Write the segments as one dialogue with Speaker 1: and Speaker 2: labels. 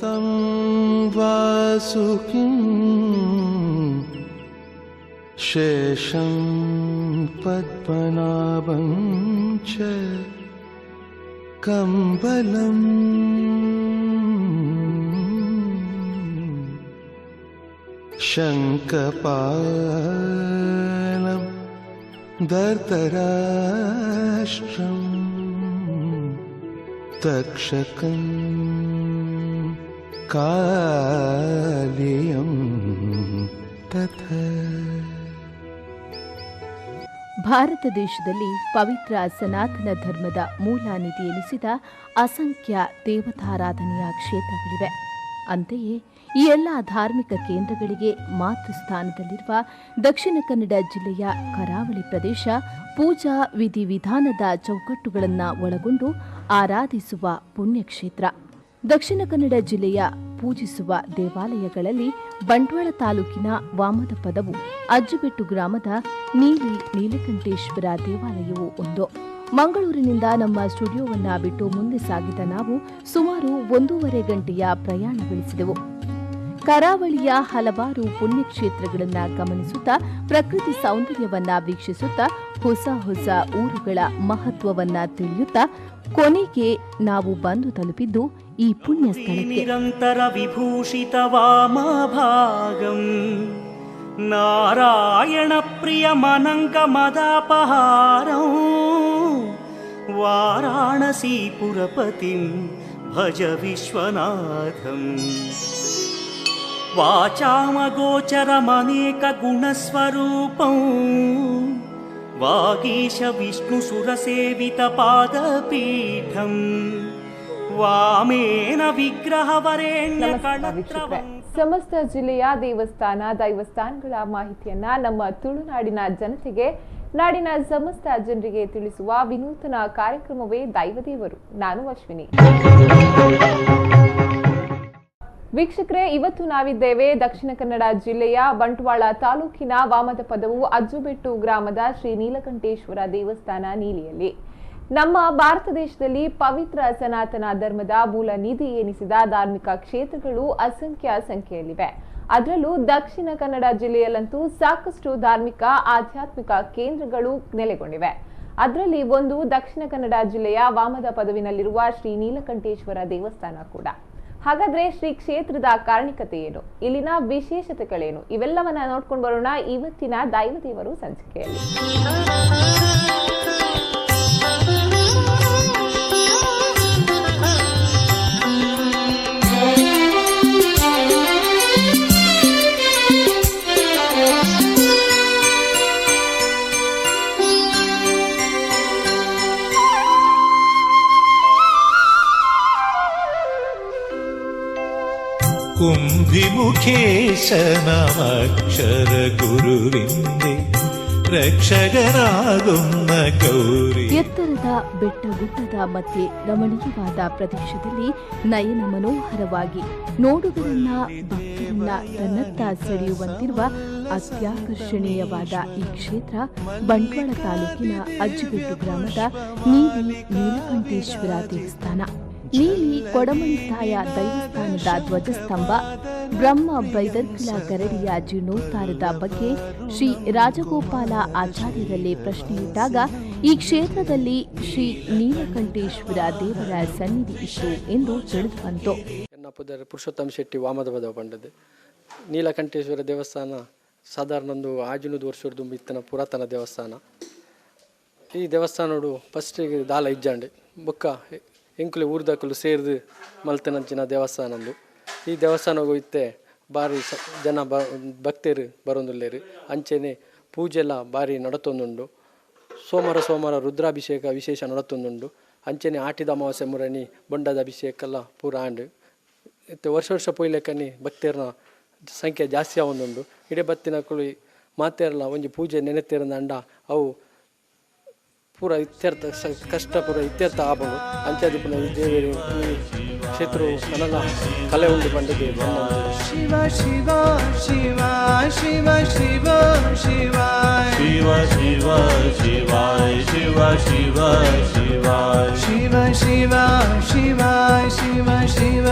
Speaker 1: तं वासुकिं शेषं पद्मनाभं च कम्बलम् शङ्खपालं दर्तराष्ट्रम् तक्षकं कालियं तथा.
Speaker 2: ಭಾರತ ದೇಶದಲ್ಲಿ ಪವಿತ್ರ ಸನಾತನ ಧರ್ಮದ ಮೂಲ ನಿಧಿ ಎನಿಸಿದ ಅಸಂಖ್ಯ ದೇವತಾರಾಧನೆಯ ಕ್ಷೇತ್ರಗಳಿವೆ. ಅಂತೆಯೇ ಈ ಎಲ್ಲ ಧಾರ್ಮಿಕ ಕೇಂದ್ರಗಳಿಗೆ ಮಾತೃಸ್ಥಾನದಲ್ಲಿರುವ ದಕ್ಷಿಣ ಕನ್ನಡ ಜಿಲ್ಲೆಯ ಕರಾವಳಿ ಪ್ರದೇಶ ಪೂಜಾ ವಿಧಿವಿಧಾನದ ಚೌಕಟ್ಟುಗಳನ್ನು ಒಳಗೊಂಡು ಆರಾಧಿಸುವ ಪುಣ್ಯಕ್ಷೇತ್ರ. ದಕ್ಷಿಣ ಕನ್ನಡ ಜಿಲ್ಲೆಯ ಪೂಜಿಸುವ ದೇವಾಲಯಗಳಲ್ಲಿ ಬಂಟ್ವಾಳ ತಾಲೂಕಿನ ವಾಮದಪದವು ಅಜ್ಜಿಬೆಟ್ಟು ಗ್ರಾಮದ ನೀಲಕಂಠೇಶ್ವರ ದೇವಾಲಯವು ಒಂದು. ಮಂಗಳೂರಿನಿಂದ ನಮ್ಮ ಸ್ಟುಡಿಯೋವನ್ನ ಬಿಟ್ಟು ಮುಂದೆ ಸಾಗಿದ ನಾವು ಸುಮಾರು 1.5 ಗಂಟೆಯ ಪ್ರಯಾಣ ಬೆಳೆಸಿದೆವು. ಕರಾವಳಿಯ ಹಲವಾರು ಪುಣ್ಯಕ್ಷೇತ್ರಗಳನ್ನು ಗಮನಿಸುತ್ತಾ, ಪ್ರಕೃತಿ ಸೌಂದರ್ಯವನ್ನ ವೀಕ್ಷಿಸುತ್ತಾ, ಹೊಸ ಹೊಸ ಊರುಗಳ ಮಹತ್ವವನ್ನ ತಿಳಿಯುತ್ತಾ ಕೊನೆಗೆ ನಾವು ಬಂದು ತಲುಪಿದ್ದು ಈ ಪುಣ್ಯ ಸ್ಥಳಕ್ಕೆ.
Speaker 3: ನಿರಂತರ ವಿಭೂಷಿತ ವಾಮಭಾಗಂ ನಾರಾಯಣ ಪ್ರಿಯ ಮನಂಕ ಮದಾಪಹಾರಂ ವಾರಾಣಸೀಪುರಪತಿಂ ಭಜ ವಿಶ್ವನಾಥಂ ವಾಚಾಮಗೋಚರಮನೇಕ ಗುಣಸ್ವರೂಪಂ ವಾಗೀಶ ವಿಷ್ಣು ಸುರಸೇವಿತ ಪಾದಪೀಠಂ ವಾಮೇನ ವಿಗ್ರಹವರೇಣ್ಯ ಕಳತ್ರವಂ.
Speaker 4: ಸಮಸ್ತ ಜಿಲ್ಲೆಯ ದೈವಸ್ಥಾನಗಳ ಮಾಹಿತಿಯನ್ನ ನಮ್ಮ ತುಳುನಾಡಿನ ಜನತೆಗೆ, ನಾಡಿನ ಸಮಸ್ತ ಜನರಿಗೆ ತಿಳಿಸುವ ವಿನೂತನ ಕಾರ್ಯಕ್ರಮವೇ ದೈವದೇವರು. ನಾನು ಅಶ್ವಿನಿ. ವೀಕ್ಷಕರೇ, ಇವತ್ತು ನಾವಿದ್ದೇವೆ ದಕ್ಷಿಣ ಕನ್ನಡ ಜಿಲ್ಲೆಯ ಬಂಟ್ವಾಳ ತಾಲೂಕಿನ ವಾಮದಪದವು ಅಜ್ಜುಬೆಟ್ಟು ಗ್ರಾಮದ ಶ್ರೀ ನೀಲಕಂಠೇಶ್ವರ ದೇವಸ್ಥಾನ ನೀಲಿಯಲ್ಲಿ. ನಮ್ಮ ಭಾರತ ದೇಶದಲ್ಲಿ ಪವಿತ್ರ ಸನಾತನ ಧರ್ಮದ ಮೂಲ ನಿಧಿ ಎನಿಸಿದ ಧಾರ್ಮಿಕ ಕ್ಷೇತ್ರಗಳು ಅಸಂಖ್ಯ ಸಂಖ್ಯೆಯಲ್ಲಿವೆ. ಅದರಲ್ಲೂ ದಕ್ಷಿಣ ಕನ್ನಡ ಜಿಲ್ಲೆಯಲ್ಲಂತೂ ಸಾಕಷ್ಟು ಧಾರ್ಮಿಕ ಆಧ್ಯಾತ್ಮಿಕ ಕೇಂದ್ರಗಳು ನೆಲೆಗೊಂಡಿವೆ. ಅದರಲ್ಲಿ ಒಂದು ದಕ್ಷಿಣ ಕನ್ನಡ ಜಿಲ್ಲೆಯ ವಾಮದಪದವಿನಲ್ಲಿರುವ ಶ್ರೀ ನೀಲಕಂಠೇಶ್ವರ ದೇವಸ್ಥಾನ ಕೂಡ. ಹಾಗಾದ್ರೆ ಶ್ರೀ ಕ್ಷೇತ್ರದ ಕಾರಣಿಕತೆ ಏನು, ಇಲ್ಲಿನ ವಿಶೇಷತೆಗಳೇನು, ಇವೆಲ್ಲವನ್ನ ನೋಡ್ಕೊಂಡು ಬರೋಣ ಇವತ್ತಿನ ದೈವದೇವರು ಸಂಚಿಕೆಯಲ್ಲಿ.
Speaker 5: കുംഭിമുഖേശനമക്ഷര ഗുരുവിന്റെ രക്ഷകനാകുന്ന ಗೌರಿ.
Speaker 2: ಎತ್ತರದ ಬೆಟ್ಟಗುಡ್ಡದ ಮಧ್ಯೆ ರಮಣೀಯವಾದ ಪ್ರದೇಶದಲ್ಲಿ ನಯನ ಮನೋಹರವಾಗಿ ನೋಡುಗರನ್ನ ಭಕ್ತರನ್ನ ತನ್ನತ್ತ ಸೆಳೆಯುವಂತಿರುವ ಅತ್ಯಾಕರ್ಷಣೀಯವಾದ ಈ ಕ್ಷೇತ್ರ ಬಂಟ್ವಾಳ ತಾಲೂಕಿನ ಅಜ್ಜಿಬೆಟ್ಟು ಗ್ರಾಮದ ನೀಲಕಂಠೇಶ್ವರ ದೇವಸ್ಥಾನ. ನೀಲಿ ಕೊಡಮಣಿತಾಯ ದೈವಸ್ಥಾನದ ಧ್ವಜಸ್ತಂಭ, ಬ್ರಹ್ಮ ಬೈದರ್ಕಲ ಗರಡಿಯ ಜೀರ್ಣೋದ್ಧಾರದ ಬಗ್ಗೆ ಶ್ರೀ ರಾಜಗೋಪಾಲ ಆಚಾರ್ಯರಲ್ಲೇ ಪ್ರಶ್ನೆಯಿಟ್ಟಾಗ ಈ ಕ್ಷೇತ್ರದಲ್ಲಿ ಶ್ರೀ ನೀಲಕಂಠೇಶ್ವರ ದೇವರ ಸನ್ನಿಧಿ ಇತ್ತು ಎಂದು ತಿಳಿದು ಬಂತು.
Speaker 6: ಪುರುಷೋತ್ತಮ ಶೆಟ್ಟಿ ವಾಮದಪದ ಪಂಡದೆ ನೀಲಕಂಠೇಶ್ವರ ದೇವಸ್ಥಾನ ಸಾಧಾರಣ ಒಂದು 500 ವರ್ಷದ ಇತ್ತನ ಪುರಾತನ ದೇವಸ್ಥಾನ. ಈ ದೇವಸ್ಥಾನೋಡು ಫಸ್ಟಿಗೆ ದಾಲ ಇಜ್ಜಾಂಡೆ ಬೊಕ್ಕ ಎಂಕುಲೆ ಊರ್ದಕ್ಕಲು ಸೇರಿದು ಮಲ್ತನಂಚಿನ ದೇವಸ್ಥಾನಂದು. ಈ ದೇವಸ್ಥಾನಗೂ ಇತ್ತೆ ಭಾರಿ ಜನ ಭಕ್ತರು ಬರೋದಿಲ್ಲೇರು. ಅಂಚೆನೆ ಪೂಜೆಲ್ಲ ಭಾರಿ ನಡತೊಂದುಂಡು. ಸೋಮವಾರ ರುದ್ರಾಭಿಷೇಕ ವಿಶೇಷ ನಡತೊಂದುಂಡು. ಅಂಚೆನೆ ಆಟಿದ ಅಮಾವಾಸ್ಯೆ ಮುರಣಿ ಬೊಂಡದ ಅಭಿಷೇಕ ಎಲ್ಲ ಪೂರ ಆಂಡು ಇತ್ತೆ ವರ್ಷ ಪೊಯ್ಲೆಕ್ಕನಿ ಭಕ್ತರನ್ನ ಸಂಖ್ಯೆ ಜಾಸ್ತಿ ಆವೊಂದುಂಡು. ಇಡೀ ಬತ್ತಿನ ಕುಳಿ ಮಾತೇರಲ್ಲ ಒಂಜಿ ಪೂಜೆ ನೆನೆತೇರಂದ ಅಂಡ ಅವು ಪೂರ ಇತ್ಯರ್ಥ ಕಷ್ಟ ಪೂರ ಇತ್ಯರ್ಥ ಆಪಡು. ಅಂಚಾದಿ ಪುನಃ ಈ ದೇವೇರಿ ಈ ಕ್ಷೇತ್ರ ನನ್ನಲ್ಲ ಕಲೆ ಉಂಡು ಬಂದಿದೆ.
Speaker 1: ಶಿವ ಶಿವ ಶಿವ ಶಿವ ಶಿವ ಶಿವ
Speaker 5: ಶಿವ ಶಿವ ಶಿವಾಯ ಶಿವ ಶಿವ ಶಿವಾಯ
Speaker 1: ಶಿವ ಶಿವ ಶಿವ ಶಿವ ಶಿವ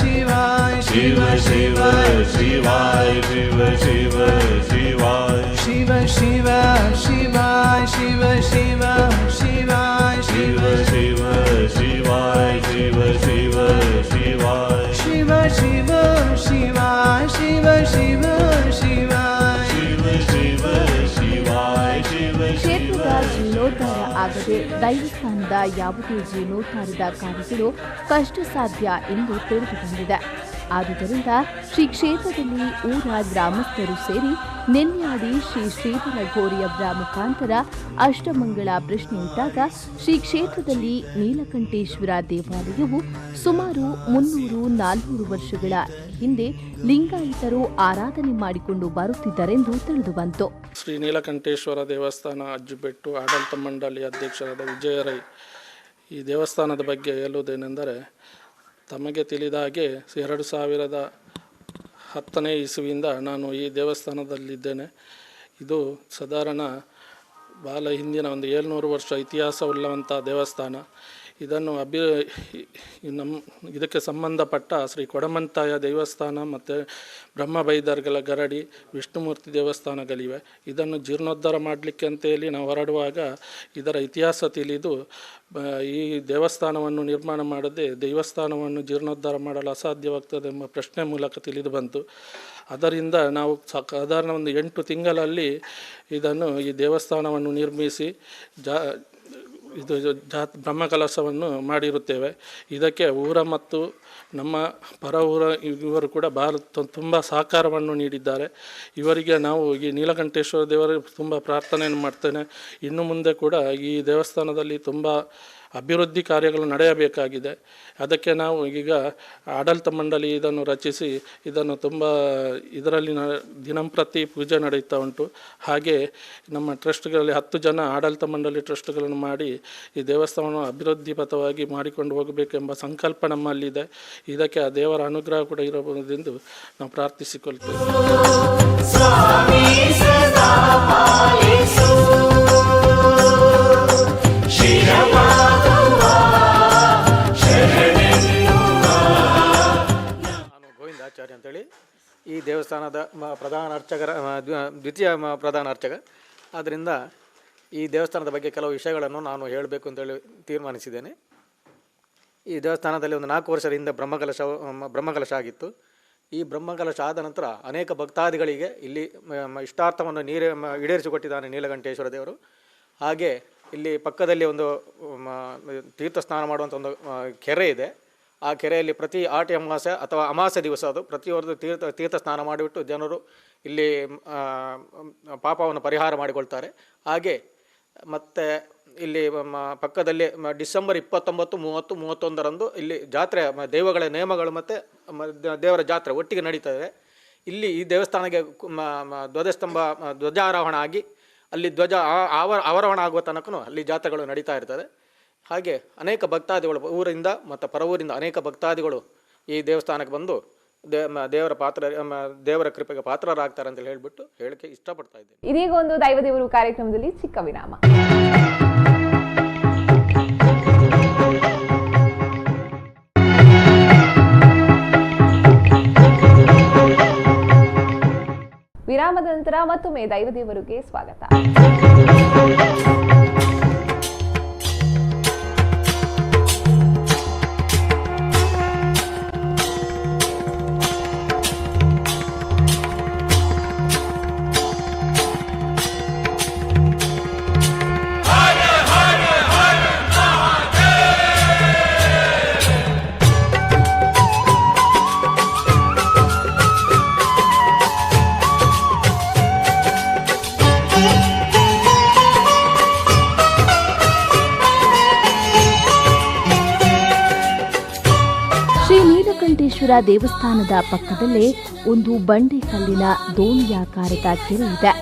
Speaker 1: ಶಿವ
Speaker 5: ಶಿವಾಯ
Speaker 1: ಶಿವ ಶಿವ ಶಿವ ಶಿವ ಶಿವ ಶಿವಾಯ
Speaker 5: ಶಿವ ಶಿವ ಶಿವಾಯ ಶಿವ
Speaker 2: ಕ್ಷೇತ್ರದ ಜೀರ್ಣೋದ್ಧಾರ ಆಗದೆ ದೈವಸ್ಥಾನದ ಯಾವುದೇ ಜೀರ್ಣೋದ್ಧಾರದ ಕಾರ್ಯಗಳು ಕಷ್ಟ ಸಾಧ್ಯ ಎಂದು ತಿಳಿದು ಬಂದಿದೆ. ಆದುದರಿಂದ ಶ್ರೀ ಕ್ಷೇತ್ರದಲ್ಲಿ ಊರ ಗ್ರಾಮಸ್ಥರು ಸೇರಿ ನೆನ್ನೆಯಾಡಿ ಶ್ರೀ ಶ್ರೀಧರ ಗೋರಿಯವರ ಮುಖಾಂತರ ಅಷ್ಟಮಂಗಳ ಪ್ರಶ್ನೆ ಇದ್ದಾಗ ಶ್ರೀ ಕ್ಷೇತ್ರದಲ್ಲಿ ನೀಲಕಂಠೇಶ್ವರ ದೇವಾಲಯವು ಸುಮಾರು 300-400 ವರ್ಷಗಳ ಹಿಂದೆ ಲಿಂಗಾಯತರು ಆರಾಧನೆ ಮಾಡಿಕೊಂಡು ಬರುತ್ತಿದ್ದರೆಂದು ತಿಳಿದುಬಂತು.
Speaker 7: ಶ್ರೀ ನೀಲಕಂಠೇಶ್ವರ ದೇವಸ್ಥಾನ ಅಜ್ಜುಬೆಟ್ಟು ಆಡಳಿತ ಮಂಡಳಿ ಅಧ್ಯಕ್ಷರಾದ ವಿಜಯ ರೈ ಈ ದೇವಸ್ಥಾನದ ಬಗ್ಗೆ ಹೇಳುವುದೇನೆಂದರೆ, ತಮಗೆ ತಿಳಿದ ಹಾಗೆ 2010ನೇ ಇಸವಿಯಿಂದ ನಾನು ಈ ದೇವಸ್ಥಾನದಲ್ಲಿದ್ದೇನೆ. ಇದು ಸಾಧಾರಣ ಭಾಳ ಹಿಂದಿನ ಒಂದು 700 ವರ್ಷ ಇತಿಹಾಸವುಳ್ಳಂಥ ದೇವಸ್ಥಾನ. ಇದನ್ನು ಇದಕ್ಕೆ ಸಂಬಂಧಪಟ್ಟ ಶ್ರೀ ಕೊಡಮಂತಾಯ ದೇವಸ್ಥಾನ ಮತ್ತು ಬ್ರಹ್ಮಬೈದರ್ಗಳ ಗರಡಿ ವಿಷ್ಣುಮೂರ್ತಿ ದೇವಸ್ಥಾನಗಳಿವೆ. ಇದನ್ನು ಜೀರ್ಣೋದ್ಧಾರ ಮಾಡಲಿಕ್ಕೆ ಅಂತೇಳಿ ನಾವು ಹೊರಡುವಾಗ ಇದರ ಇತಿಹಾಸ ತಿಳಿದು ಈ ದೇವಸ್ಥಾನವನ್ನು ನಿರ್ಮಾಣ ಮಾಡದೆ ದೇವಸ್ಥಾನವನ್ನು ಜೀರ್ಣೋದ್ಧಾರ ಮಾಡಲು ಅಸಾಧ್ಯವಾಗ್ತದೆ ಎಂಬ ಪ್ರಶ್ನೆ ಮೂಲಕ ತಿಳಿದು ಬಂತು. ಅದರಿಂದ ನಾವು ಸಾಧಾರಣ ಒಂದು 8 ತಿಂಗಳಲ್ಲಿ ಈ ದೇವಸ್ಥಾನವನ್ನು ನಿರ್ಮಿಸಿ ಬ್ರಹ್ಮಕಲಶವನ್ನು ಮಾಡಿರುತ್ತೇವೆ. ಇದಕ್ಕೆ ಊರ ಮತ್ತು ನಮ್ಮ ಪರ ಊರ ಇವರು ಕೂಡ ತುಂಬ ಸಹಕಾರವನ್ನು ನೀಡಿದ್ದಾರೆ. ಇವರಿಗೆ ನಾವು ಈ ನೀಲಕಂಠೇಶ್ವರ ದೇವರಿಗೆ ತುಂಬ ಪ್ರಾರ್ಥನೆಯನ್ನು ಮಾಡ್ತೇನೆ. ಇನ್ನು ಮುಂದೆ ಕೂಡ ಈ ದೇವಸ್ಥಾನದಲ್ಲಿ ತುಂಬ ಅಭಿವೃದ್ಧಿ ಕಾರ್ಯಗಳು ನಡೆಯಬೇಕಾಗಿದೆ. ಅದಕ್ಕೆ ನಾವು ಈಗ ಆಡಳಿತ ಮಂಡಳಿ ಇದನ್ನು ರಚಿಸಿ ಇದರಲ್ಲಿ ದಿನಂಪ್ರತಿ ಪೂಜೆ ನಡೆಯುತ್ತಾ ಉಂಟು. ಹಾಗೆ ನಮ್ಮ ಟ್ರಸ್ಟ್ಗಳಲ್ಲಿ 10 ಜನ ಆಡಳಿತ ಮಂಡಳಿ ಟ್ರಸ್ಟ್ಗಳನ್ನು ಮಾಡಿ ಈ ದೇವಸ್ಥಾನವನ್ನು ಅಭಿವೃದ್ಧಿ ಪಥವಾಗಿ ಮಾಡಿಕೊಂಡು ಹೋಗಬೇಕೆಂಬ ಸಂಕಲ್ಪ ನಮ್ಮಲ್ಲಿದೆ. ಇದಕ್ಕೆ ಆ ದೇವರ ಅನುಗ್ರಹ ಕೂಡ ಇರಬಹುದೆಂದು ನಾವು ಪ್ರಾರ್ಥಿಸಿಕೊಳ್ತೇವೆ.
Speaker 8: ನಾನು ಗೋವಿಂದಾಚಾರ್ಯ ಅಂತೇಳಿ ಈ ದೇವಸ್ಥಾನದ ಪ್ರಧಾನ ಅರ್ಚಕರ ದ್ವಿತೀಯ ಪ್ರಧಾನ ಅರ್ಚಕ. ಆದ್ದರಿಂದ ಈ ದೇವಸ್ಥಾನದ ಬಗ್ಗೆ ಕೆಲವು ವಿಷಯಗಳನ್ನು ನಾನು ಹೇಳಬೇಕು ಅಂತೇಳಿ ತೀರ್ಮಾನಿಸಿದ್ದೇನೆ. ಈ ದೇವಸ್ಥಾನದಲ್ಲಿ ಒಂದು 4 ವರ್ಷದ ಹಿಂದೆ ಬ್ರಹ್ಮಕಲಶ ಆಗಿತ್ತು. ಈ ಬ್ರಹ್ಮಕಲಶ ಆದ ನಂತರ ಅನೇಕ ಭಕ್ತಾದಿಗಳಿಗೆ ಇಲ್ಲಿ ಇಷ್ಟಾರ್ಥವನ್ನು ಈಡೇರಿಸಿಕೊಟ್ಟಿದ್ದಾನೆ ನೀಲಕಂಠೇಶ್ವರ ದೇವರು. ಹಾಗೆ ಇಲ್ಲಿ ಪಕ್ಕದಲ್ಲಿ ಒಂದು ತೀರ್ಥ ಸ್ನಾನ ಮಾಡುವಂಥ ಒಂದು ಕೆರೆ ಇದೆ. ಆ ಕೆರೆಯಲ್ಲಿ ಪ್ರತಿ ಆಟಿ ಅಮಾವಾಸ್ಯೆ ಅಥವಾ ಅಮಾವಾಸ್ಯೆ ದಿವಸ ಅದು ಪ್ರತಿಯೊಂದು ತೀರ್ಥ ಸ್ನಾನ ಮಾಡಿಬಿಟ್ಟು ಜನರು ಇಲ್ಲಿ ಪಾಪವನ್ನು ಪರಿಹಾರ ಮಾಡಿಕೊಳ್ತಾರೆ. ಹಾಗೆ ಮತ್ತು ಇಲ್ಲಿ ಪಕ್ಕದಲ್ಲಿ ಡಿಸೆಂಬರ್ 29, 30, 31ರಂದು ಇಲ್ಲಿ ಜಾತ್ರೆ, ದೈವಗಳ ನೇಮಗಳು ಮತ್ತು ದೇವರ ಜಾತ್ರೆ ಒಟ್ಟಿಗೆ ನಡೀತದೆ. ಇಲ್ಲಿ ಈ ದೇವಸ್ಥಾನಕ್ಕೆ ಧ್ವಜಾರೋಹಣ ಆಗಿ ಅಲ್ಲಿ ಆವರಣ ಆಗುವ ತನಕ ಅಲ್ಲಿ ಜಾತ್ರೆಗಳು ನಡೀತಾ ಇರ್ತದೆ. ಹಾಗೆ ಅನೇಕ ಭಕ್ತಾದಿಗಳು ಊರಿಂದ ಮತ್ತು ಪರವೂರಿಂದ ಅನೇಕ ಭಕ್ತಾದಿಗಳು ಈ ದೇವಸ್ಥಾನಕ್ಕೆ ಬಂದು ದೇವರ ಕೃಪೆಗೆ ಪಾತ್ರರಾಗ್ತಾರೆ ಅಂತ ಹೇಳ್ಬಿಟ್ಟು ಹೇಳಕ್ಕೆ ಇಷ್ಟಪಡ್ತಾ ಇದ್ದೇನೆ.
Speaker 4: ಇದೀಗ ಒಂದು ದೈವ ದೇವರು ಕಾರ್ಯಕ್ರಮದಲ್ಲಿ ಚಿಕ್ಕ ವಿರಾಮ. ವಿರಾಮದ ನಂತರ ಮತ್ತೊಮ್ಮೆ ದೈವ ದೇವರಿಗೆ ಸ್ವಾಗತ.
Speaker 2: ದೇವಸ್ಥಾನದ ಪಕ್ಕದಲ್ಲೇ ಒಂದು ಬಂಡೆಕಲ್ಲಿನ ದೋಣಿಯಾಕಾರದ ಕೆರೆ ಇದೆ.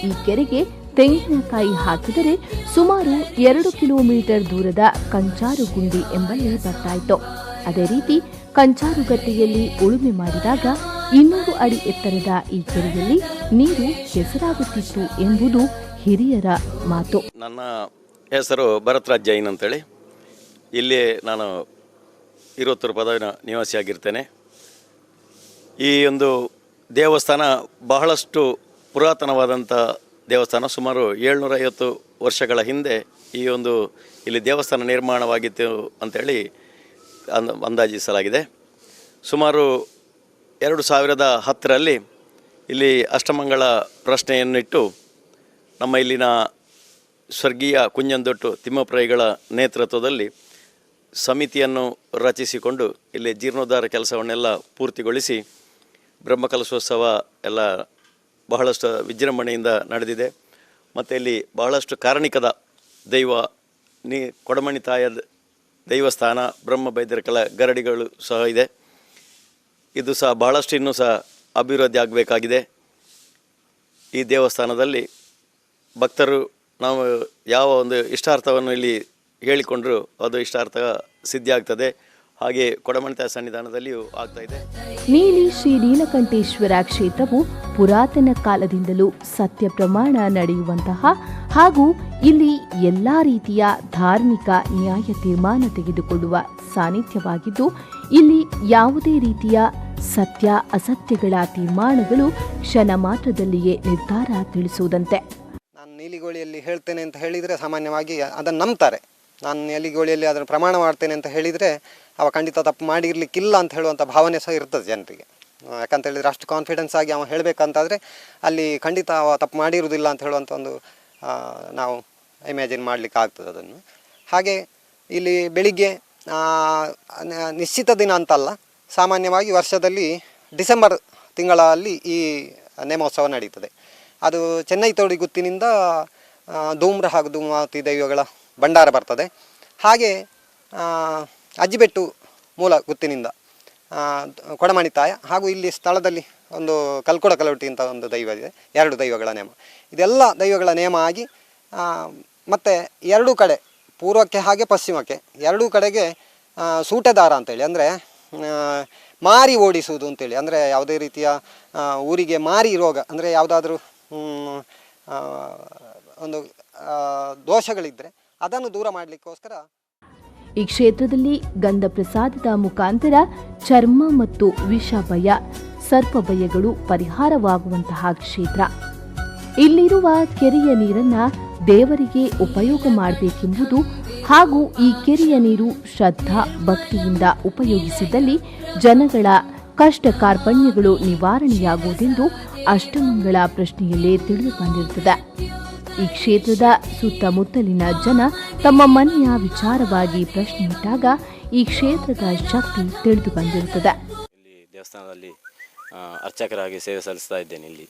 Speaker 2: ಈ ಕೆರೆಗೆ ತೆಂಗಿನಕಾಯಿ ಹಾಕಿದರೆ ಸುಮಾರು 2 ಕಿಲೋಮೀಟರ್ ದೂರದ ಕಂಚಾರುಗುಂಡಿ ಎಂಬಲ್ಲಿ ಬರ್ತಾಯಿತು. ಅದೇ ರೀತಿ ಕಂಚಾರುಗಟ್ಟೆಯಲ್ಲಿ ಉಳುಮೆ ಮಾಡಿದಾಗ 200 ಅಡಿ ಎತ್ತರದ ಈ ಕೆರೆಯಲ್ಲಿ ನೀರು ಕೆಸರಾಗುತ್ತಿತ್ತು ಎಂಬುದು ಹಿರಿಯರ ಮಾತು.
Speaker 9: ನನ್ನ ಹೆಸರು ಭರತ್ರಾಜ್ ಜೈನ್ ಅಂತೇಳಿ. ಇಲ್ಲಿ ನಾನು 20 ಪದವಿನ ನಿವಾಸಿಯಾಗಿರ್ತೇನೆ. ಈ ಒಂದು ದೇವಸ್ಥಾನ ಬಹಳಷ್ಟು ಪುರಾತನವಾದಂಥ ದೇವಸ್ಥಾನ. ಸುಮಾರು 750 ವರ್ಷಗಳ ಹಿಂದೆ ಇಲ್ಲಿ ದೇವಸ್ಥಾನ ನಿರ್ಮಾಣವಾಗಿತ್ತು ಅಂಥೇಳಿ ಅಂದಾಜಿಸಲಾಗಿದೆ. ಸುಮಾರು 2010ರಲ್ಲಿ ಇಲ್ಲಿ ಅಷ್ಟಮಂಗಳ ಪ್ರಶ್ನೆಯನ್ನಿಟ್ಟು ನಮ್ಮ ಇಲ್ಲಿನ ಸ್ವರ್ಗೀಯ ಕುಂಜಂದೊಟ್ಟು ತಿಮ್ಮಪ್ರೈಗಳ ನೇತೃತ್ವದಲ್ಲಿ ಸಮಿತಿಯನ್ನು ರಚಿಸಿಕೊಂಡು ಇಲ್ಲಿ ಜೀರ್ಣೋದ್ಧಾರ ಕೆಲಸವನ್ನೆಲ್ಲ ಪೂರ್ತಿಗೊಳಿಸಿ ಬ್ರಹ್ಮಕಲಶೋತ್ಸವ ಎಲ್ಲ ಬಹಳಷ್ಟು ವಿಜೃಂಭಣೆಯಿಂದ ನಡೆದಿದೆ. ಮತ್ತು ಇಲ್ಲಿ ಬಹಳಷ್ಟು ಕಾರಣಿಕದ ದೈವ ಕೊಡಮಣಿ ತಾಯ ದೈವಸ್ಥಾನ, ಬ್ರಹ್ಮಬೈದ್ಯಕಲ ಗರಡಿಗಳು ಸಹ ಇದೆ. ಇದು ಸಹ ಬಹಳಷ್ಟು ಇನ್ನೂ ಸಹ ಅಭಿವೃದ್ಧಿ ಆಗಬೇಕಾಗಿದೆ. ಈ ದೇವಸ್ಥಾನದಲ್ಲಿ ಭಕ್ತರು ನಾವು ಯಾವ ಒಂದು ಇಷ್ಟಾರ್ಥವನ್ನು ಇಲ್ಲಿ ಹೇಳಿಕೊಂಡರೂ ಅದು ಇಷ್ಟಾರ್ಥ ಸಿದ್ಧಿಯಾಗ್ತದೆ. ಹಾಗೆ ಕೊಡಮಣಿತಾಯ ಸನ್ನಿಧಾನದಲ್ಲಿಯೂ ಆಗ್ತಾ ಇದೆ.
Speaker 2: ನೀಲಿ ಶ್ರೀ ನೀಲಕಂಠೇಶ್ವರ ಕ್ಷೇತ್ರವು ಪುರಾತನ ಕಾಲದಿಂದಲೂ ಸತ್ಯ ಪ್ರಮಾಣ ನಡೆಯುವಂತಹ ಹಾಗೂ ಇಲ್ಲಿ ಎಲ್ಲಾ ರೀತಿಯ ಧಾರ್ಮಿಕ ನ್ಯಾಯ ತೀರ್ಮಾನ ತೆಗೆದುಕೊಳ್ಳುವ ಸಾನ್ನಿಧ್ಯವಾಗಿದ್ದು, ಇಲ್ಲಿ ಯಾವುದೇ ರೀತಿಯ ಸತ್ಯ ಅಸತ್ಯಗಳ ತೀರ್ಮಾನಗಳು ಕ್ಷಣ ಮಾತ್ರದಲ್ಲಿಯೇ ನಿರ್ಧಾರ ತಿಳಿಸುವುದಂತೆ.
Speaker 10: ನಾನು ನೀಲಿಗೋಳಿಯಲ್ಲಿ ಹೇಳ್ತೇನೆ ಅಂತ ಹೇಳಿದರೆ ಸಾಮಾನ್ಯವಾಗಿ ಅದನ್ನು ನಂಬ್ತಾರೆ. ನಾನು ನೀಲಿಗೋಳಿಯಲ್ಲಿ ಅದನ್ನು ಪ್ರಮಾಣ ಮಾಡ್ತೇನೆ ಅಂತ ಹೇಳಿದರೆ ಅವ ಖಂಡಿತ ತಪ್ಪು ಮಾಡಿರಲಿಕ್ಕಿಲ್ಲ ಅಂತ ಹೇಳುವಂಥ ಭಾವನೆ ಸಹ ಇರ್ತದೆ ಜನರಿಗೆ. ಯಾಕಂತ ಹೇಳಿದರೆ ಅಷ್ಟು ಕಾನ್ಫಿಡೆನ್ಸ್ ಆಗಿ ಅವ ಹೇಳಬೇಕಂತಾದರೆ ಅಲ್ಲಿ ಖಂಡಿತ ಅವ ತಪ್ಪು ಮಾಡಿರುವುದಿಲ್ಲ ಅಂತ ಹೇಳುವಂಥ ಒಂದು ನಾವು ಇಮ್ಯಾಜಿನ್ ಮಾಡಲಿಕ್ಕೆ ಆಗ್ತದೆ ಅದನ್ನು. ಹಾಗೆ ಇಲ್ಲಿ ಬೆಳಿಗ್ಗೆ ನಿಶ್ಚಿತ ದಿನ ಅಂತಲ್ಲ, ಸಾಮಾನ್ಯವಾಗಿ ವರ್ಷದಲ್ಲಿ ಡಿಸೆಂಬರ್ ತಿಂಗಳಲ್ಲಿ ಈ ನೇಮೋತ್ಸವ ನಡೀತದೆ. ಅದು ಚೆನ್ನೈ ತೋಡಿ ಗುತ್ತಿನಿಂದ ಧೂಮ್ರ ಹಾಗೂ ಧೂಮಾವತಿ ದೈವಗಳ ಭಂಡಾರ ಬರ್ತದೆ. ಹಾಗೆ ಅಜ್ಜಿಬೆಟ್ಟು ಮೂಲ ಗುತ್ತಿನಿಂದ ಕೊಡಮಣಿ ತಾಯ ಹಾಗೂ ಇಲ್ಲಿ ಸ್ಥಳದಲ್ಲಿ ಒಂದು ಕಲ್ಕೊಡ ಕಲವಟಿ ಅಂತ ಒಂದು ದೈವ ಇದೆ. 2 ದೈವಗಳ ನೇಮ, ಇದೆಲ್ಲ ದೈವಗಳ ನೇಮ ಆಗಿ ಮತ್ತು 2 ಕಡೆ ಪೂರ್ವಕ್ಕೆ ಹಾಗೆ ಪಶ್ಚಿಮಕ್ಕೆ 2 ಕಡೆಗೆ ಸೂಟೆದಾರ ಅಂತೇಳಿ, ಅಂದರೆ ಮಾರಿ ಓಡಿಸುವುದು ಅಂತೇಳಿ. ಅಂದರೆ ಯಾವುದೇ ರೀತಿಯ ಊರಿಗೆ ಮಾರಿ ರೋಗ, ಅಂದರೆ ಯಾವುದಾದ್ರೂ ಒಂದು ದೋಷಗಳಿದ್ದರೆ ಅದನ್ನು ದೂರ ಮಾಡಲಿಕ್ಕೋಸ್ಕರ
Speaker 2: ಈ ಕ್ಷೇತ್ರದಲ್ಲಿ ಗಂಧ ಪ್ರಸಾದದ ಮುಖಾಂತರ ಚರ್ಮ ಮತ್ತು ವಿಷ ಭಯ, ಸರ್ಪ ಭಯಗಳು ಪರಿಹಾರವಾಗುವಂತಹ ಕ್ಷೇತ್ರ. ಇಲ್ಲಿರುವ ಕೆರೆಯ ನೀರನ್ನ ದೇವರಿಗೆ ಉಪಯೋಗ ಮಾಡಬೇಕೆಂಬುದು ಹಾಗೂ ಈ ಕೆರೆಯ ನೀರು ಶ್ರದ್ಧಾ ಭಕ್ತಿಯಿಂದ ಉಪಯೋಗಿಸಿದಲ್ಲಿ ಜನಗಳ ಕಷ್ಟ ಕಾರ್ಪಣ್ಯಗಳು ನಿವಾರಣೆಯಾಗುವುದೆಂದು ಅಷ್ಟಮಂಗಳ ಪ್ರಶ್ನೆಯಲ್ಲೇ ತಿಳಿದು ಬಂದಿರುತ್ತದೆ. ಈ ಕ್ಷೇತ್ರದ ಸುತ್ತಮುತ್ತಲಿನ ಜನ ತಮ್ಮ ಮನೆಯ ವಿಚಾರವಾಗಿ ಪ್ರಶ್ನೆ ಇಟ್ಟಾಗ ಈ ಕ್ಷೇತ್ರದ ಶಕ್ತಿ ತಿಳಿದು ಬಂದಿರುತ್ತದೆ.
Speaker 11: ಇಲ್ಲಿ ದೇವಸ್ಥಾನದಲ್ಲಿ ಅರ್ಚಕರಾಗಿ ಸೇವೆ ಸಲ್ಲಿಸ್ತಾ ಇದ್ದೇನೆ. ಇಲ್ಲಿ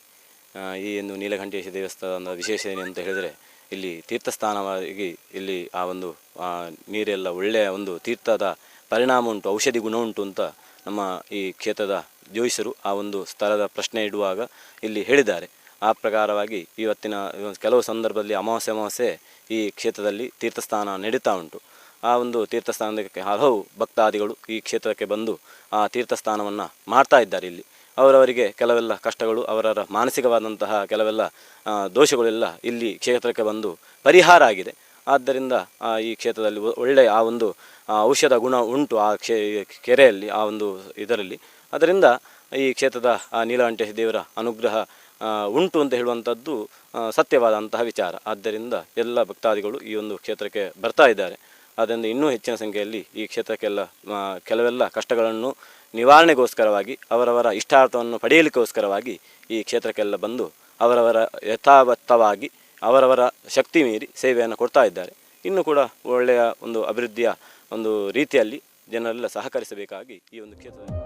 Speaker 11: ಈ ಒಂದು ನೀಲಕಂಠೇಶ್ವರ ದೇವಸ್ಥಾನದ ವಿಶೇಷ ಏನು ಅಂತ ಹೇಳಿದರೆ, ಇಲ್ಲಿ ತೀರ್ಥಸ್ಥಾನವಾಗಿ ಇಲ್ಲಿ ಆ ಒಂದು ನೀರೆಲ್ಲ ಒಳ್ಳೆಯ ಒಂದು ತೀರ್ಥದ ಪರಿಣಾಮ ಉಂಟು, ಔಷಧಿ ಗುಣ ಉಂಟು ಅಂತ ನಮ್ಮ ಈ ಕ್ಷೇತ್ರದ ಜ್ಯೋತಿಷರು ಆ ಒಂದು ಸ್ಥಳದ ಪ್ರಶ್ನೆ ಇಡುವಾಗ ಇಲ್ಲಿ ಹೇಳಿದ್ದಾರೆ. ಆ ಪ್ರಕಾರವಾಗಿ ಇವತ್ತಿನ ಕೆಲವು ಸಂದರ್ಭದಲ್ಲಿ ಅಮಾವಾಸ್ಯೆ ಈ ಕ್ಷೇತ್ರದಲ್ಲಿ ತೀರ್ಥಸ್ಥಾನ ನಡೀತಾ ಉಂಟು. ಆ ಒಂದು ತೀರ್ಥಸ್ಥಾನಕ್ಕೆ ಹಲವು ಭಕ್ತಾದಿಗಳು ಈ ಕ್ಷೇತ್ರಕ್ಕೆ ಬಂದು ಆ ತೀರ್ಥಸ್ಥಾನವನ್ನು ಮಾಡ್ತಾ ಇದ್ದಾರೆ. ಇಲ್ಲಿ ಅವರವರಿಗೆ ಕೆಲವೆಲ್ಲ ಕಷ್ಟಗಳು, ಅವರ ಮಾನಸಿಕವಾದಂತಹ ಕೆಲವೆಲ್ಲ ದೋಷಗಳೆಲ್ಲ ಇಲ್ಲಿ ಕ್ಷೇತ್ರಕ್ಕೆ ಬಂದು ಪರಿಹಾರ ಆಗಿದೆ. ಆದ್ದರಿಂದ ಈ ಕ್ಷೇತ್ರದಲ್ಲಿ ಒಳ್ಳೆಯ ಆ ಒಂದು ಔಷಧ ಗುಣ ಉಂಟು ಆ ಕೆರೆಯಲ್ಲಿ, ಆ ಒಂದು ಇದರಲ್ಲಿ. ಅದರಿಂದ ಈ ಕ್ಷೇತ್ರದ ನೀಲಕಂಠೇಶ್ವರ ದೇವರ ಅನುಗ್ರಹ ಉಂಟು ಅಂತ ಹೇಳುವಂಥದ್ದು ಸತ್ಯವಾದಂತಹ ವಿಚಾರ. ಆದ್ದರಿಂದ ಎಲ್ಲ ಭಕ್ತಾದಿಗಳು ಈ ಒಂದು ಕ್ಷೇತ್ರಕ್ಕೆ ಬರ್ತಾ ಇದ್ದಾರೆ. ಆದ್ದರಿಂದ ಇನ್ನೂ ಹೆಚ್ಚಿನ ಸಂಖ್ಯೆಯಲ್ಲಿ ಈ ಕ್ಷೇತ್ರಕ್ಕೆಲ್ಲ ಕೆಲವೆಲ್ಲ ಕಷ್ಟಗಳನ್ನು ನಿವಾರಣೆಗೋಸ್ಕರವಾಗಿ, ಅವರವರ ಇಷ್ಟಾರ್ಥವನ್ನು ಪಡೆಯಲಿಕ್ಕೋಸ್ಕರವಾಗಿ ಈ ಕ್ಷೇತ್ರಕ್ಕೆಲ್ಲ ಬಂದು ಅವರವರ ಯಥಾವತ್ತವಾಗಿ ಅವರವರ ಶಕ್ತಿ ಮೀರಿ ಸೇವೆಯನ್ನು ಕೊಡ್ತಾ ಇದ್ದಾರೆ. ಇನ್ನೂ ಕೂಡ ಒಳ್ಳೆಯ ಒಂದು ಅಭಿವೃದ್ಧಿಯ ಒಂದು ರೀತಿಯಲ್ಲಿ ಜನರೆಲ್ಲ ಸಹಕರಿಸಬೇಕಾಗಿ ಈ ಒಂದು ಕ್ಷೇತ್ರದಲ್ಲಿ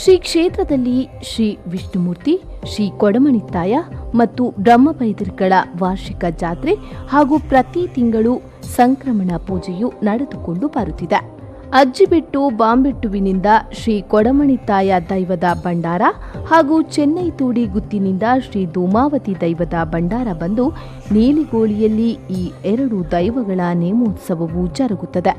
Speaker 2: ಶ್ರೀ ಕ್ಷೇತ್ರದಲ್ಲಿ ಶ್ರೀ ವಿಷ್ಣುಮೂರ್ತಿ, ಶ್ರೀ ಕೊಡಮಣಿ ತಾಯ ಮತ್ತು ಬ್ರಹ್ಮಬೈದರ್ಗಳ ವಾರ್ಷಿಕ ಜಾತ್ರೆ ಹಾಗೂ ಪ್ರತಿ ತಿಂಗಳು ಸಂಕ್ರಮಣ ಪೂಜೆಯು ನಡೆದುಕೊಂಡು ಬರುತ್ತಿದೆ. ಅಜ್ಜಿಬೆಟ್ಟು ಬಾಂಬೆಟ್ಟುವಿನಿಂದ ಶ್ರೀ ಕೊಡಮಣಿ ತಾಯ ದೈವದ ಭಂಡಾರ ಹಾಗೂ ಚೆನ್ನೈ ತೋಡಿ ಗುತ್ತಿನಿಂದ ಶ್ರೀ ಧೂಮಾವತಿ ದೈವದ ಭಂಡಾರ ಬಂದು ನೀಲಿಗೋಳಿಯಲ್ಲಿ ಈ 2 ದೈವಗಳ ನೇಮೋತ್ಸವವು ಜರುಗುತ್ತದೆ.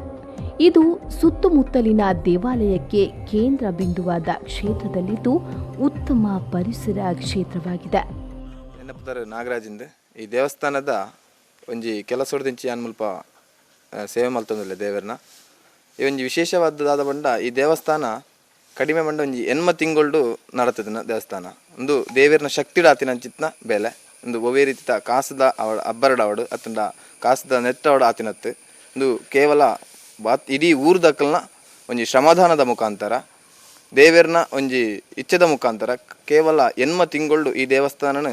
Speaker 2: ಇದು ಸುತ್ತಮುತ್ತಲಿನ ದೇವಾಲಯಕ್ಕೆ ಕೇಂದ್ರ ಬಿಂದುವಾದ ಕ್ಷೇತ್ರದಲ್ಲಿದ್ದು ಉತ್ತಮ ಪರಿಸರ ಕ್ಷೇತ್ರವಾಗಿದೆ.
Speaker 12: ನನ್ನ ಪುತ್ರ ನಾಗರಾಜಿಂದ ಈ ದೇವಸ್ಥಾನದ ಒಂಜಿ ಕೆಲಸೋಡದಿಂಚಿ ನಾನು ಮುಲ್ಪ ಸೇವೆ ಮಲ್ತೊಂದಿಲ್ಲ ದೇವರನ್ನ. ಈ ಒಂಜಿ ವಿಶೇಷವಾದದಾದ ಬಂಡ ಈ ದೇವಸ್ಥಾನ ಕಡಿಮೆ ಬಂಡ ಒಂಜಿ 8 ತಿಂಗಳು ನಡತದಿನ ದೇವಸ್ಥಾನ. ಒಂದು ದೇವರನ ಶಕ್ತಿಡ ಆತಿನಂಚಿತ್ನ ಬೇಲೆ ಒಂದು ಒವೇ ರೀತಿ ಕಾಸದ ಅವಡ ಅಬ್ಬರಡ ಅವಡು ಅತ್ತಂಡ ಕಾಸದ ನೆಟ್ಟ ಅವಡು ಆತಿನತ್ತು ಒಂದು ಕೇವಲ ಇಡೀ ಊರ್ದಕ್ಕಲ್ನ ಒಂಜಿ ಶ್ರಮದಾನದ ಮುಖಾಂತರ ದೇವರನ ಒಂಜಿ ಇಚ್ಛೆದ ಮುಖಾಂತರ ಕೇವಲ 8 ತಿಂಗಳು ಈ ದೇವಸ್ಥಾನನ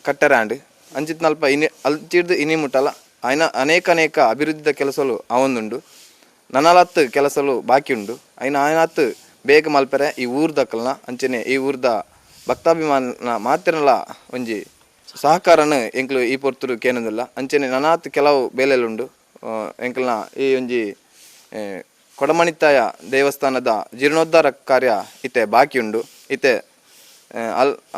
Speaker 12: ಕಟ್ಟರಾಂಡ್ ಅಂಚಿತ್ ನಲ್ಪ ಅಲ್ಚಿಡ್ದು ಇನಿ ಮುಟ್ಟಲ್ಲ ಆಯ್ನ ಅನೇಕ ಅಭಿವೃದ್ಧಿದ ಕೆಲಸಲು ಅವೊಂದುಂಡು ನನಲತ್ತು ಕೆಲಸಲು ಬಾಕಿ ಉಂಡು ಆಯ್ನತ್ತು ಬೇಗ ಮಲ್ಪರೆ ಈ ಊರ್ದಕ್ಕಲ್ನ ಅಂಚನೆ ಈ ಊರ್ದ ಭಕ್ತಾಭಿಮಾನ ಮಾತಿರಲ್ಲ ಒಂಜಿ ಸಹಕಾರನ ಎಂಕ್ಲು ಈ ಪೊರ್ತುರು ಕೇನದಿಲ್ಲ ಅಂಚನೆ ನನಾತ್ ಕೆಲವು ಬೇಲೆಲುಂಡು ಎಂಕ್ಲನ ಈ ಒಂಜಿ ಕೊಡಮಣಿತ್ತಾಯ ದೇವಸ್ಥಾನದ ಜೀರ್ಣೋದ್ಧಾರ ಕಾರ್ಯ ಇತ್ತೆ ಬಾಕಿ ಉಂಡು ಇತ್ತೆ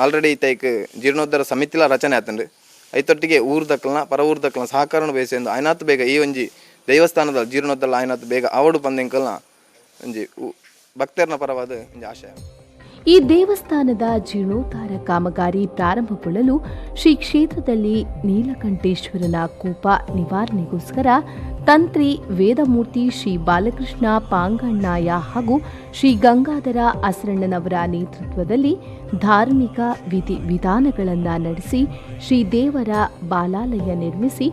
Speaker 12: ಆಲ್ರೆಡಿ ಇತ್ತೈಕ್ ಜೀರ್ಣೋದ್ಧಾರ ಸಮಿತಿಲ ರಚನೆ ಆತಂಡು ಐತೊಟ್ಟಿಗೆ ಊರ್ದಕ್ಕಲ್ನ ಪರ ಊರ್ದಕ್ಕಲ್ನ ಸಹಕಾರನ ಬೇಸೆಂದು ಆಯ್ನಾತ್ ಬೇಗ ಈ ಒಂಜಿ ದೇವಸ್ಥಾನದ ಜೀರ್ಣೋದ್ಧಾರ ಆಯ್ನಾತ್ ಬೇಗ ಅವಡು ಬಂದೆಂಕಲ್ನ ಒಂಜಿ ಭಕ್ತರನ ಪರವಾದ ಒಂಜಿ ಆಶಯ.
Speaker 2: ಈ ದೇವಸ್ಥಾನದ ಜೀರ್ಣೋದ್ಧಾರ ಕಾಮಗಾರಿ ಪ್ರಾರಂಭಗೊಳ್ಳಲು ಶ್ರೀ ಕ್ಷೇತ್ರದಲ್ಲಿ ನೀಲಕಂಠೇಶ್ವರನ ಕೋಪ ನಿವಾರಣೆಗೋಸ್ಕರ ತಂತ್ರಿ ವೇದಮೂರ್ತಿ ಶ್ರೀ ಬಾಲಕೃಷ್ಣ ಪಾಂಗಣ್ಣಾಯ ಹಾಗೂ ಶ್ರೀ ಗಂಗಾಧರ ಅಸರಣ್ಣನವರ ನೇತೃತ್ವದಲ್ಲಿ ಧಾರ್ಮಿಕ ವಿಧಿ ವಿಧಾನಗಳನ್ನು ನಡೆಸಿ ಶ್ರೀದೇವರ ಬಾಲಾಲಯ ನಿರ್ಮಿಸಿ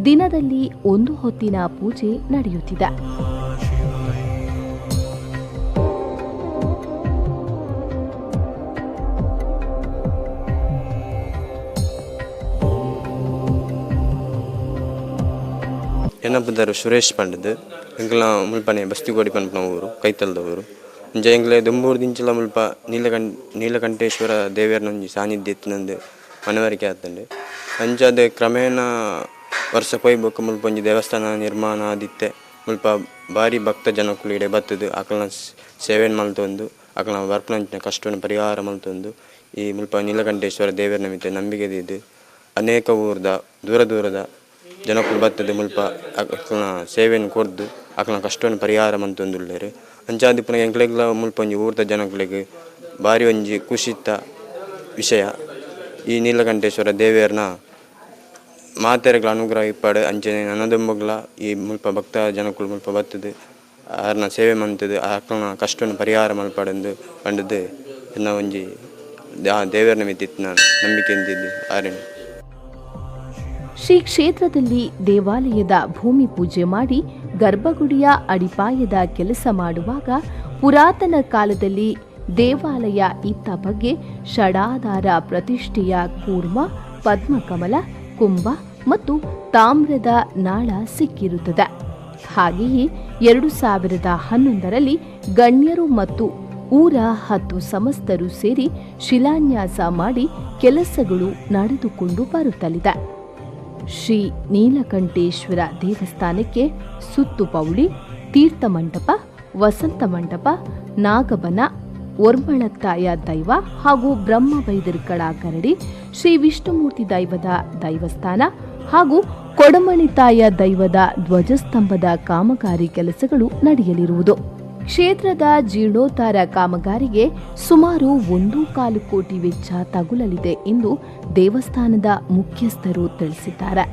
Speaker 2: ದಿನದಲ್ಲಿ 1 ಹೊತ್ತಿನ ಪೂಜೆ ನಡೆಯುತ್ತಿದೆ.
Speaker 13: ಏನಪ್ಪದಾರು ಸುರೇಶ್ ಪಂಡದು ಎಂಕಲ ಮುಲ್ಪನೆ ಬಸ್ತಿಗೋಡಿ ಪನ್ಪನ ಊರು ಕೈತಲ್ದವರು ಇಂಜ ಎಂಗ್ಲೆ ದುಂಬೂರು ದಿಂಚಲ ಮುಲ್ಪ ನೀಲಕಂಠೇಶ್ವರ ದೇವರನ ಒಂಜಿ ಸಾನ್ನಿಧ್ಯ ಎತ್ತಿನಂದು ಮನವರಿಕೆ ಆತಂಡೆ ಅಂಚಾದ ಕ್ರಮೇಣ ವರ್ಷ ಪೊಯ್ ಬೊಕ್ಕ ಮುಲ್ಪ ಒಂಜಿ ದೇವಸ್ಥಾನ ನಿರ್ಮಾಣ ಆದಿತ್ತೆ ಮುಲ್ಪ ಭಾರಿ ಭಕ್ತ ಜನಕ್ಕಳು ಇಡೆ ಬತ್ತದು ಆಕಲನ ಸೇವೆನ್ ಮಲ್ತೊಂದು ಆಕಲನ ವರ್ಪನಂಚಿನ ಕಷ್ಟವನ್ನು ಪರಿಹಾರ ಮಲ್ತೊಂದು ಈ ಮುಲ್ಪ ನೀಲಕಂಠೇಶ್ವರ ದೇವರನ ಮಿತ್ತೆ ನಂಬಿಕೆ ಇದ್ದು ಅನೇಕ ಊರದ ದೂರದ ಜನಕ್ಕಳು ಬರ್ತದೆ ಮುಲ್ಪ ಅಕ್ಲನ ಸೇವೆಯನ್ನು ಕೊಡ್ದು ಅಕ್ಲನ ಕಷ್ಟವನ್ನು ಪರಿಹಾರ ಮಂತೊಂದುಳ್ಳೇರು ಅಂಚಾದಿ ಪುನಃ ಎಂಕ್ಲೆಗ್ಲ ಮುಲ್ಪ ಒಂಜಿ ಊರ್ದ ಜನಗಳಿಗೆ ಭಾರಿ ಒಂಜಿ ಖುಷಿತ ವಿಷಯ ಈ ನೀಲಕಂಠೇಶ್ವರ ದೇವರನ ಮಾತೆರೆಗಳ ಅನುಗ್ರಹ ಇಪ್ಪಾಡು ಅಂಚನೆ ನನ್ನದೊಂಬಗ್ಲ ಈ ಮುಲ್ಪ ಭಕ್ತ ಜನಕ್ಕಳು ಮುಲ್ಪ ಬರ್ತದೆ ಅವ್ರನ್ನ ಸೇವೆ ಮಂತದ್ದು ಅಕ್ಲನ ಕಷ್ಟವನ್ನು ಪರಿಹಾರ ಮಲ್ಪಾಡೆಂದು ಕಂಡದ್ದು ಎನ್ನ ಒಂಜಿ ದೇವರನ ಮಿತ್ತಿತ್ತು ನಾನು ನಂಬಿಕೆ ಎಂದಿದ್ದು ಆರೇನು.
Speaker 2: ಶ್ರೀ ಕ್ಷೇತ್ರದಲ್ಲಿ ದೇವಾಲಯದ ಭೂಮಿ ಪೂಜೆ ಮಾಡಿ ಗರ್ಭಗುಡಿಯ ಅಡಿಪಾಯದ ಕೆಲಸ ಮಾಡುವಾಗ ಪುರಾತನ ಕಾಲದಲ್ಲಿ ದೇವಾಲಯ ಇತ್ತ ಬಗ್ಗೆ ಷಡಾಧಾರ ಪ್ರತಿಷ್ಠೆಯ ಕೂರ್ಮ, ಪದ್ಮಕಮಲ, ಕುಂಭ ಮತ್ತು ತಾಮ್ರದ ನಾಳ ಸಿಕ್ಕಿರುತ್ತದೆ. ಹಾಗೆಯೇ 2011ರಲ್ಲಿ ಗಣ್ಯರು ಮತ್ತು ಊರ 10 ಸಮಸ್ತರು ಸೇರಿ ಶಿಲಾನ್ಯಾಸ ಮಾಡಿ ಕೆಲಸಗಳು ನಡೆದುಕೊಂಡು ಬರುತ್ತಲಿದೆ. ಶ್ರೀ ನೀಲಕಂಠೇಶ್ವರ ದೇವಸ್ಥಾನಕ್ಕೆ ಸುತ್ತುಪೌಳಿ, ತೀರ್ಥಮಂಟಪ, ವಸಂತ ಮಂಟಪ, ನಾಗಬನ, ಒರ್ಮಳತ್ತಾಯ ದೈವ ಹಾಗೂ ಬ್ರಹ್ಮವೈದರ್ಕಳ ಗರಡಿ, ಶ್ರೀ ವಿಷ್ಣುಮೂರ್ತಿ ದೈವದ ದೈವಸ್ಥಾನ ಹಾಗೂ ಕೊಡಮಣಿತಾಯ ದೈವದ ಧ್ವಜಸ್ತಂಭದ ಕಾಮಗಾರಿ ಕೆಲಸಗಳು ನಡೆಯಲಿರುವುದು. ಕ್ಷೇತ್ರದ ಜೀರ್ಣೋದ್ಧಾರ ಕಾಮಗಾರಿಗೆ ಸುಮಾರು 1.25 ಕೋಟಿ ವೆಚ್ಚ ತಗುಲಲಿದೆ ಎಂದು ದೇವಸ್ಥಾನದ ಮುಖ್ಯಸ್ಥರು ತಿಳಿಸಿದ್ದಾರೆ.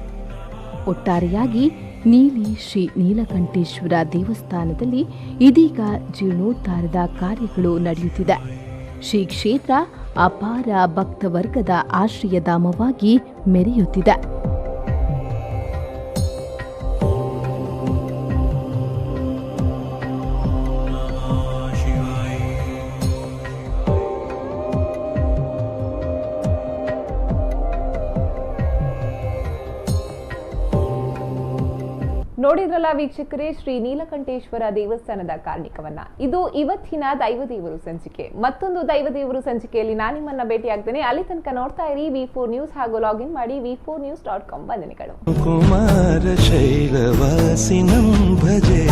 Speaker 2: ಒಟ್ಟಾರೆಯಾಗಿ ನೀಲಿ ಶ್ರೀ ನೀಲಕಂಠೇಶ್ವರ ದೇವಸ್ಥಾನದಲ್ಲಿ ಇದೀಗ ಜೀರ್ಣೋದ್ಧಾರದ ಕಾರ್ಯಗಳು ನಡೆಯುತ್ತಿದೆ. ಶ್ರೀ ಕ್ಷೇತ್ರ ಅಪಾರ ಭಕ್ತವರ್ಗದ ಆಶ್ರಯಧಾಮವಾಗಿ ಮೆರೆಯುತ್ತಿದೆ.
Speaker 4: ನೋಡಿದ್ರಲ್ಲ ವೀಕ್ಷಕರೇ, ಶ್ರೀ ನೀಲಕಂಠೇಶ್ವರ ದೇವಸ್ಥಾನದ ಕಾರ್ಣಿಕವನ್ನ. ಇದು ಇವತ್ತಿನ ದೈವದೇವರು ಸಂಚಿಕೆ. ಮತ್ತೊಂದು ದೈವದೇವರು ಸಂಚಿಕೆಯಲ್ಲಿ ನಾನು ನಿಮ್ಮನ್ನ ಭೇಟಿಯಾಗ್ತೇನೆ. ಅಲ್ಲಿ ತನಕ ನೋಡ್ತಾ ಇರಿ V4 ನ್ಯೂಸ್ ಹಾಗೂ ಲಾಗಿನ್ ಮಾಡಿ v4news.com. ವಂದನೆಗಳು.
Speaker 1: ಕುಮಾರ ಶೈಲವಾಸಿನಂ ಭಜೆ